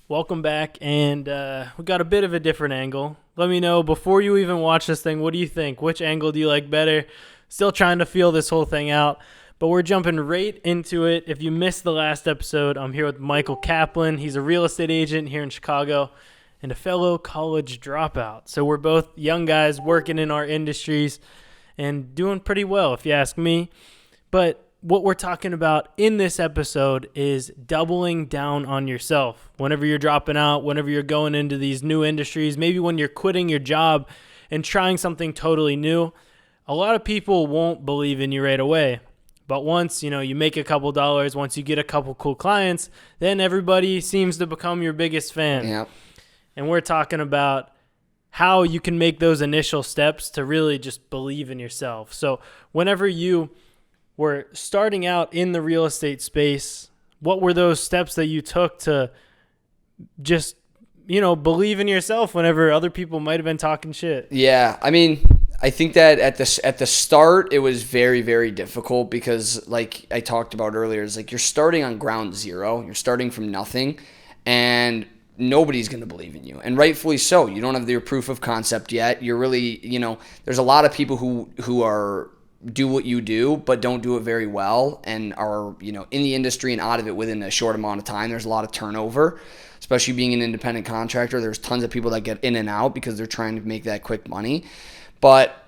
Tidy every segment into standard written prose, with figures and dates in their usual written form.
Welcome back, and we got a bit of a different angle. Let me know before you even watch this thing, what do you think? Which angle do you like better? Still trying to feel this whole thing out, but we're jumping right into it. If you missed the last episode, I'm here with Michael Kaplan. He's a real estate agent here in Chicago and a fellow college dropout. So we're both young guys working in our industries and doing pretty well, if you ask me. But what we're talking about in this episode is doubling down on yourself. Whenever you're dropping out, whenever you're going into these new industries, maybe when you're quitting your job and trying something totally new, a lot of people won't believe in you right away. But once, you make a couple dollars, once you get a couple cool clients, then everybody seems to become your biggest fan. Yep. And we're talking about how you can make those initial steps to really just believe in yourself. So whenever you were starting out in the real estate space, what were those steps that you took to just, believe in yourself whenever other people might have been talking shit? Yeah, I think that at the start it was very, very difficult because, like I talked about earlier, it's like you're starting on ground zero. You're starting from nothing, and nobody's going to believe in you, and rightfully so. You don't have your proof of concept yet. You're really, there's a lot of people who are do what you do but don't do it very well and are in the industry and out of it within a short amount of time. There's a lot of turnover, especially being an independent contractor. There's tons of people that get in and out because they're trying to make that quick money. But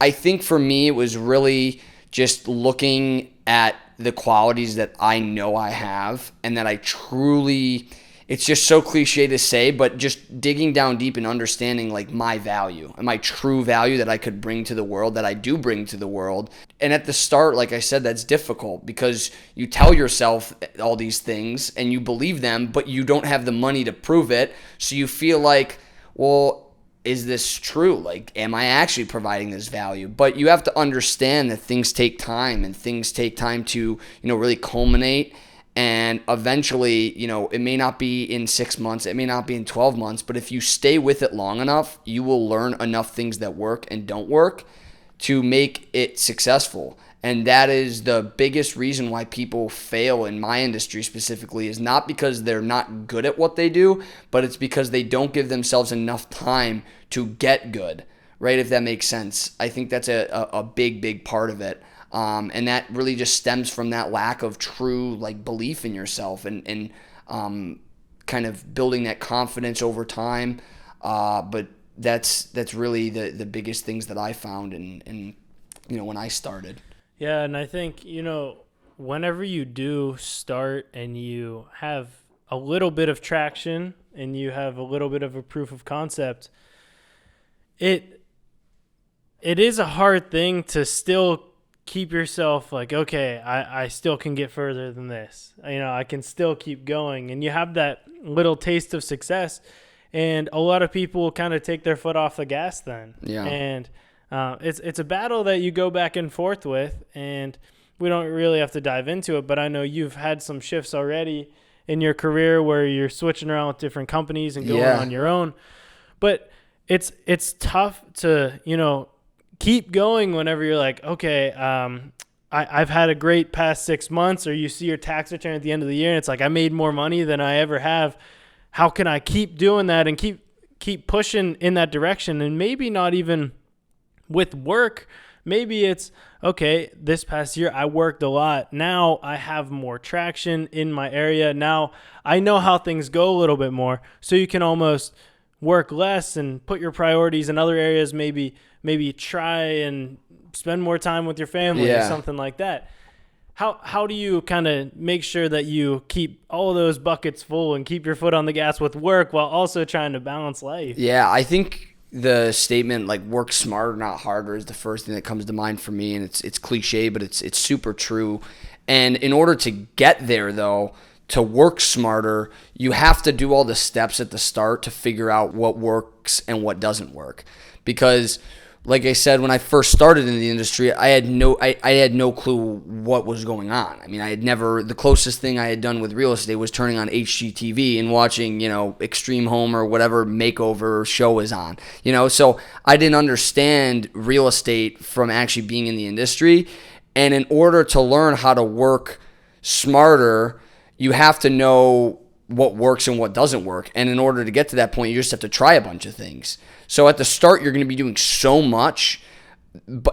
I think for me it was really just looking at the qualities that I know I have and that I truly, it's just so cliche to say, but just digging down deep and understanding like my value and my true value that I could bring to the world, that I do bring to the world. And at the start, like I said, that's difficult because you tell yourself all these things and you believe them, but you don't have the money to prove it. So you feel like, well, is this true? Like, am I actually providing this value? But you have to understand that things take time and things take time to, really culminate. And eventually, it may not be in 6 months, it may not be in 12 months, but if you stay with it long enough, you will learn enough things that work and don't work to make it successful. And that is the biggest reason why people fail in my industry specifically, is not because they're not good at what they do, but it's because they don't give themselves enough time to get good, right? If that makes sense. I think that's a big, big part of it. And that really just stems from that lack of true belief in yourself and kind of building that confidence over time. But that's really the biggest things that I found in when I started. Yeah, and I think, whenever you do start and you have a little bit of traction and you have a little bit of a proof of concept, it is a hard thing to still keep yourself like, okay, I still can get further than this. I can still keep going. And you have that little taste of success, and a lot of people will kind of take their foot off the gas then. Yeah. And it's a battle that you go back and forth with, and we don't really have to dive into it, but I know you've had some shifts already in your career where you're switching around with different companies and going on your own. But it's tough to, keep going whenever you're like, okay, I've had a great past 6 months, or you see your tax return at the end of the year and it's like, I made more money than I ever have. How can I keep doing that and keep pushing in that direction? And maybe not even with work. Maybe it's, okay, this past year I worked a lot. Now I have more traction in my area. Now I know how things go a little bit more. So you can almost work less and put your priorities in other areas, maybe try and spend more time with your family or something like that. How do you kind of make sure that you keep all of those buckets full and keep your foot on the gas with work while also trying to balance life? Yeah, I think the statement work smarter, not harder, is the first thing that comes to mind for me, and it's cliche, but it's super true. And in order to get there, though, to work smarter, you have to do all the steps at the start to figure out what works and what doesn't work. Because, like I said, when I first started in the industry, I had no clue what was going on. The closest thing I had done with real estate was turning on HGTV and watching, Extreme Home or whatever makeover show was on. So I didn't understand real estate from actually being in the industry. And in order to learn how to work smarter, you have to know what works and what doesn't work. And in order to get to that point, you just have to try a bunch of things. So at the start, you're going to be doing so much,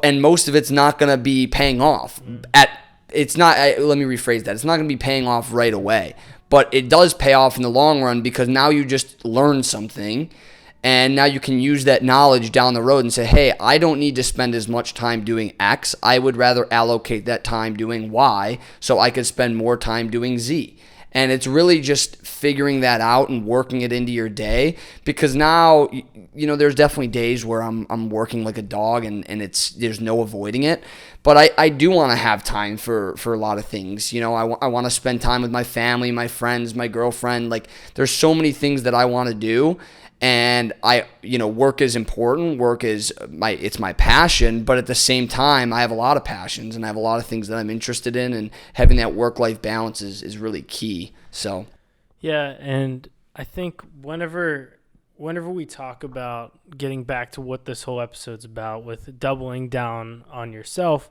and most of it's not going to be paying off. Let me rephrase that. It's not going to be paying off right away, but it does pay off in the long run because now you just learned something, and now you can use that knowledge down the road and say, hey, I don't need to spend as much time doing X. I would rather allocate that time doing Y so I could spend more time doing Z. And it's really just figuring that out and working it into your day, because now, there's definitely days where I'm working like a dog and there's no avoiding it. But I do want to have time for a lot of things. I want to spend time with my family, my friends, my girlfriend. Like, there's so many things that I want to do. And work is important. Work is it's my passion, but at the same time, I have a lot of passions and I have a lot of things that I'm interested in, and having that work-life balance is really key. So, yeah, and I think whenever we talk about getting back to what this whole episode's about, with doubling down on yourself,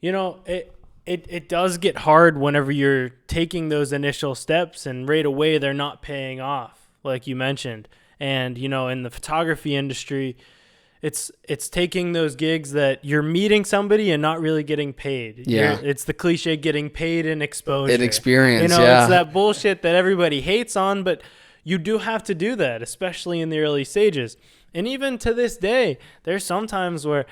it does get hard whenever you're taking those initial steps and right away they're not paying off, like you mentioned. And, in the photography industry, it's taking those gigs that you're meeting somebody and not really getting paid. Yeah. It's the cliche getting paid in exposure. In experience, It's yeah. that bullshit that everybody hates on, but you do have to do that, especially in the early stages. And even to this day, there's some times where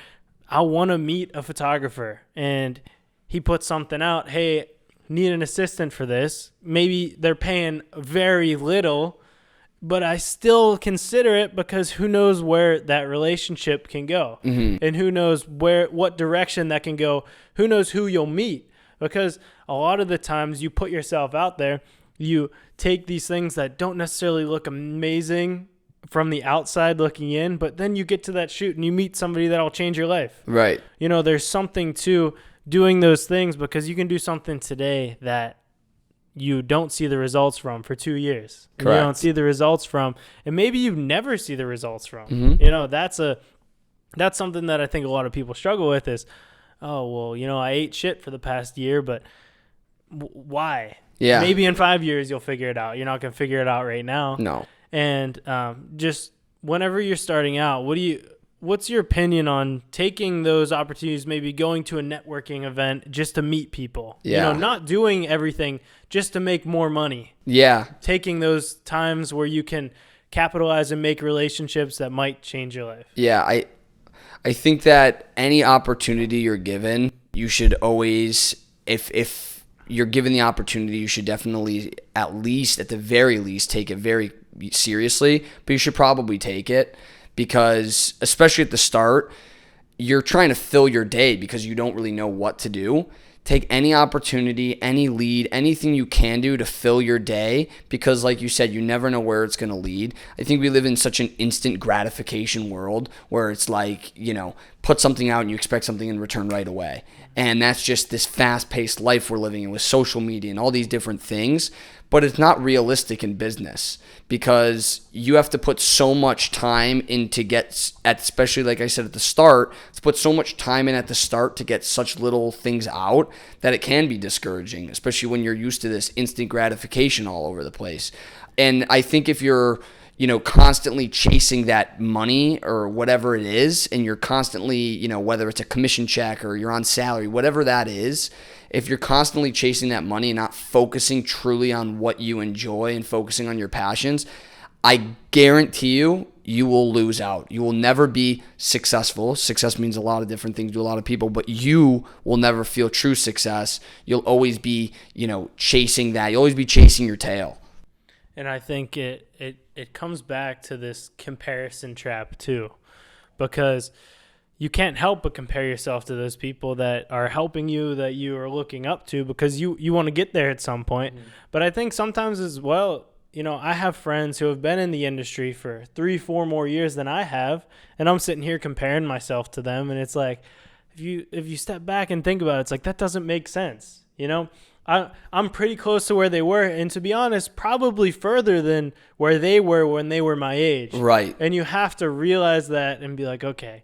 I want to meet a photographer and he puts something out, hey, need an assistant for this. Maybe they're paying very little, but I still consider it because who knows where that relationship can go, and who knows what direction that can go. Who knows who you'll meet, because a lot of the times you put yourself out there, you take these things that don't necessarily look amazing from the outside looking in, but then you get to that shoot and you meet somebody that'll change your life. Right. There's something to doing those things, because you can do something today that you don't see the results from for 2 years. Correct. You don't see the results from, and maybe you never see the results from. That's something that I think a lot of people struggle with is, oh, well, I ate shit for the past year, but why? Yeah. Maybe in 5 years you'll figure it out. You're not going to figure it out right now. No. And just whenever you're starting out, what's your opinion on taking those opportunities, maybe going to a networking event just to meet people? Yeah. Not doing everything just to make more money. Yeah. Taking those times where you can capitalize and make relationships that might change your life. Yeah, I think that any opportunity you're given, you should always, if you're given the opportunity, you should definitely at the very least, take it very seriously, but you should probably take it, because especially at the start, you're trying to fill your day because you don't really know what to do. Take any opportunity, any lead, anything you can do to fill your day, because like you said, you never know where it's going to lead. I think we live in such an instant gratification world where it's like, put something out and you expect something in return right away. And that's just this fast-paced life we're living in with social media and all these different things. But it's not realistic in business, because you have to put so much time in to get, especially like I said at the start, to put so much time in at the start to get such little things out that it can be discouraging, especially when you're used to this instant gratification all over the place. And I think if you're constantly chasing that money or whatever it is, and you're constantly, whether it's a commission check or you're on salary, whatever that is, if you're constantly chasing that money and not focusing truly on what you enjoy and focusing on your passions, I guarantee you will lose out. You will never be successful. Success means a lot of different things to a lot of people, but you will never feel true success. You'll always be, chasing that. You'll always be chasing your tail. And I think it comes back to this comparison trap too, because you can't help but compare yourself to those people that are helping you, that you are looking up to, because you want to get there at some point. But I think sometimes as well, I have friends who have been in the industry for 3-4 more years than I have, and I'm sitting here comparing myself to them, and it's like, if you step back and think about it, it's like, that doesn't make sense. I'm pretty close to where they were, and to be honest, probably further than where they were when they were my age. Right. And you have to realize that and be like, okay,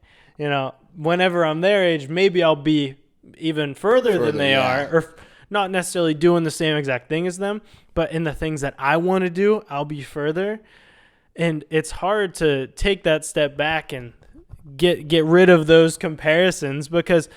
whenever I'm their age, maybe I'll be even further than they are, or not necessarily doing the same exact thing as them, but in the things that I want to do, I'll be further. And it's hard to take that step back and get rid of those comparisons, because,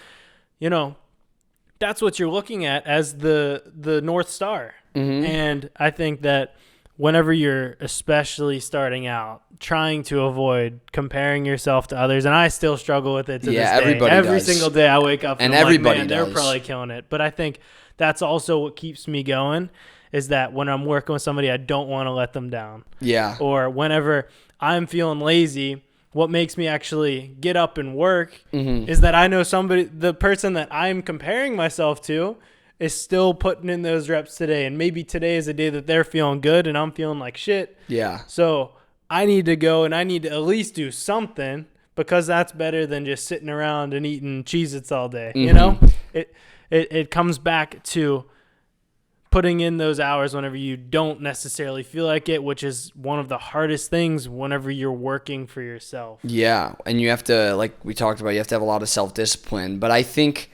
that's what you're looking at as the North Star. Mm-hmm. And I think that whenever you're especially starting out, trying to avoid comparing yourself to others, and I still struggle with it to this day. Everybody Every does. single day I wake up and I'm everybody like, man, does. they're probably killing it. But I think that's also what keeps me going, is that when I'm working with somebody, I don't want to let them down. Yeah. Or whenever I'm feeling lazy, what makes me actually get up and work is that I know the person that I'm comparing myself to is still putting in those reps today. And maybe today is a day that they're feeling good and I'm feeling like shit. Yeah. So I need to go and I need to at least do something, because that's better than just sitting around and eating Cheez-Its all day. It comes back to putting in those hours whenever you don't necessarily feel like it, which is one of the hardest things whenever you're working for yourself. Yeah. And you have to, like we talked about, you have to have a lot of self-discipline. But I think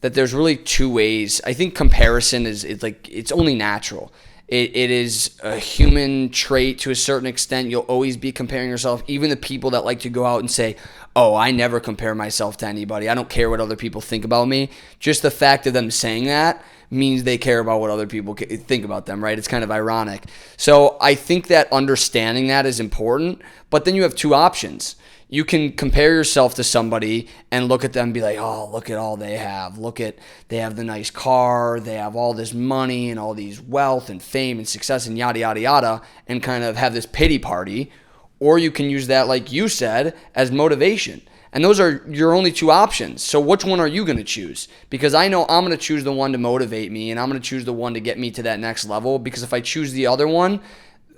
that there's really two ways. I think comparison it's only natural. It is a human trait to a certain extent. You'll always be comparing yourself. Even the people that like to go out and say, oh, I never compare myself to anybody, I don't care what other people think about me. Just the fact of them saying that means they care about what other people think about them, right? It's kind of ironic. So I think that understanding that is important, but then you have two options. You can compare yourself to somebody and look at them and be like, oh, look at all they have. They have the nice car, they have all this money and all these wealth and fame and success and yada, yada, yada, and kind of have this pity party. Or you can use that, like you said, as motivation. And those are your only two options. So which one are you going to choose? Because I know I'm going to choose the one to motivate me, and I'm going to choose the one to get me to that next level. Because if I choose the other one,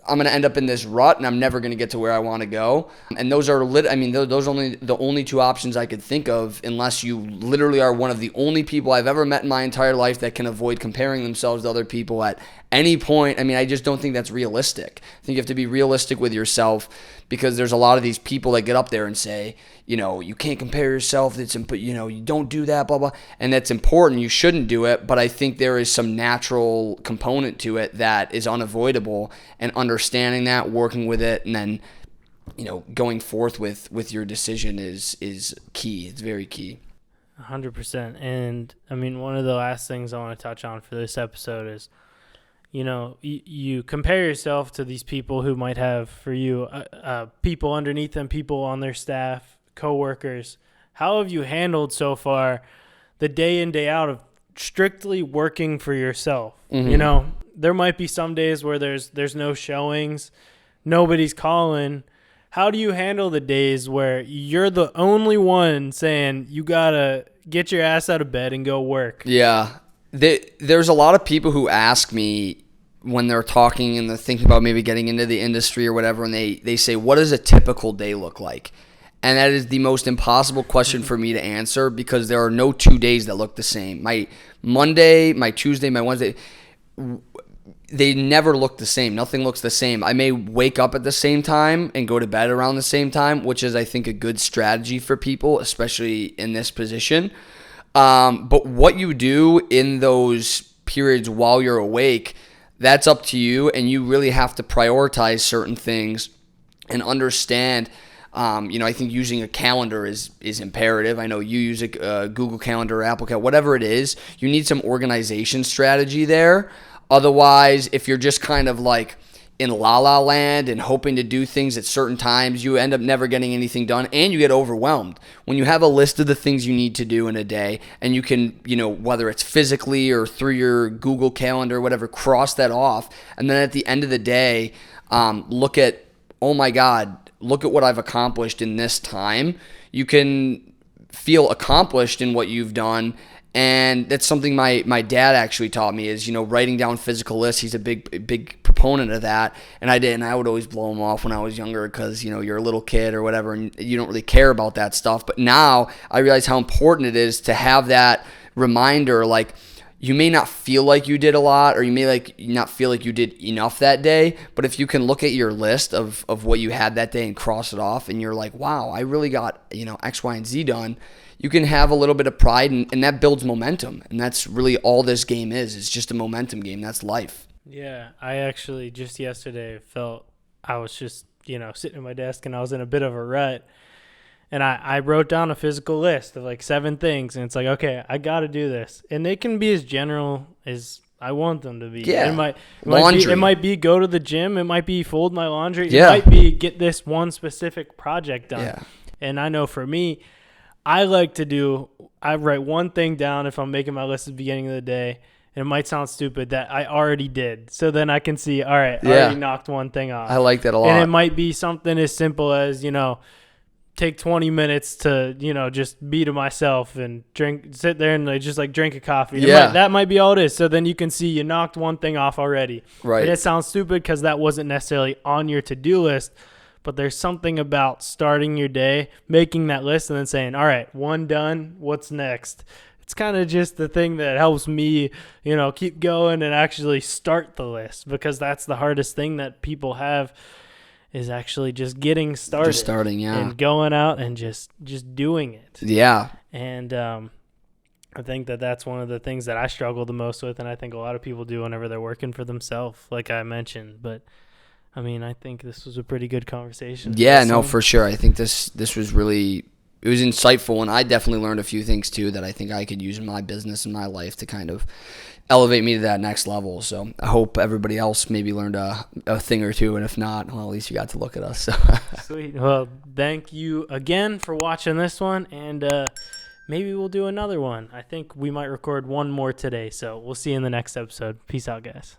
I'm going to end up in this rut, and I'm never going to get to where I want to go. And those are those only the only two options I could think of, unless you literally are one of the only people I've ever met in my entire life that can avoid comparing themselves to other people at any point. I just don't think that's realistic. I think you have to be realistic with yourself, because there's a lot of these people that get up there and say, you can't compare yourself. You don't do that, blah, blah. And that's important. You shouldn't do it. But I think there is some natural component to it that is unavoidable, and understanding that, working with it, and then, going forth with your decision is key. It's very key. 100%. And one of the last things I want to touch on for this episode is, you compare yourself to these people who might have, for you, people underneath them, people on their staff, coworkers. How have you handled so far the day in, day out of strictly working for yourself? Mm-hmm. There might be some days where there's no showings, nobody's calling. How do you handle the days where you're the only one saying you gotta get your ass out of bed and go work? Yeah. There's a lot of people who ask me when they're talking and they're thinking about maybe getting into the industry or whatever, and they say, what does a typical day look like? And that is the most impossible question for me to answer, because there are no 2 days that look the same. My Monday, my Tuesday, my Wednesday, they never look the same. Nothing looks the same. I may wake up at the same time and go to bed around the same time, which is, I think, a good strategy for people, especially in this position. But what you do in those periods while you're awake, that's up to you, and you really have to prioritize certain things and understand. I think using a calendar is imperative. I know you use a Google Calendar or Apple Calendar, whatever it is. You need some organization strategy there. Otherwise, if you're just kind of like in la-la land and hoping to do things at certain times, you end up never getting anything done, and you get overwhelmed. When you have a list of the things you need to do in a day, and you can, whether it's physically or through your Google Calendar or whatever, cross that off, and then at the end of the day, look at, oh my God, look at what I've accomplished in this time. You can feel accomplished in what you've done. And that's something my dad actually taught me, is, writing down physical lists. He's a big proponent of that. And I did, and I would always blow him off when I was younger, because, you're a little kid or whatever, and you don't really care about that stuff. But now I realize how important it is to have that reminder, like, you may not feel like you did a lot, or you may like not feel like you did enough that day. But if you can look at your list of what you had that day and cross it off, and you're like, wow, I really got, X, Y, and Z done, you can have a little bit of pride, and that builds momentum. And that's really all this game is. It's just a momentum game. That's life. Yeah, I actually just yesterday felt I was just, sitting at my desk and I was in a bit of a rut. And I wrote down a physical list of like 7 things. And it's like, okay, I got to do this. And they can be as general as I want them to be. Yeah. It might be go to the gym. It might be fold my laundry. Yeah. It might be get this one specific project done. Yeah. And I know for me, I write one thing down if I'm making my list at the beginning of the day. And it might sound stupid that I already did. So then I can see, all right, I already knocked one thing off. I like that a lot. And it might be something as simple as, take 20 minutes to, just be to myself and sit there and just like drink a coffee. That might be all it is. So then you can see you knocked one thing off already. Right. And it sounds stupid because that wasn't necessarily on your to-do list, but there's something about starting your day, making that list, and then saying, all right, one done, what's next? It's kind of just the thing that helps me, keep going and actually start the list, because that's the hardest thing that people have is actually just getting started. Just starting, yeah. And going out and just doing it. Yeah. And I think that's one of the things that I struggle the most with, and I think a lot of people do whenever they're working for themselves, like I mentioned. But, I mean, I think this was a pretty good conversation. Yeah, no, for sure. I think this was really – it was insightful, and I definitely learned a few things too that I think I could use in my business and my life to kind of elevate me to that next level. So I hope everybody else maybe learned a thing or two, and if not, well, at least you got to look at us. So. Sweet. Well, thank you again for watching this one, and maybe we'll do another one. I think we might record one more today, so we'll see you in the next episode. Peace out, guys.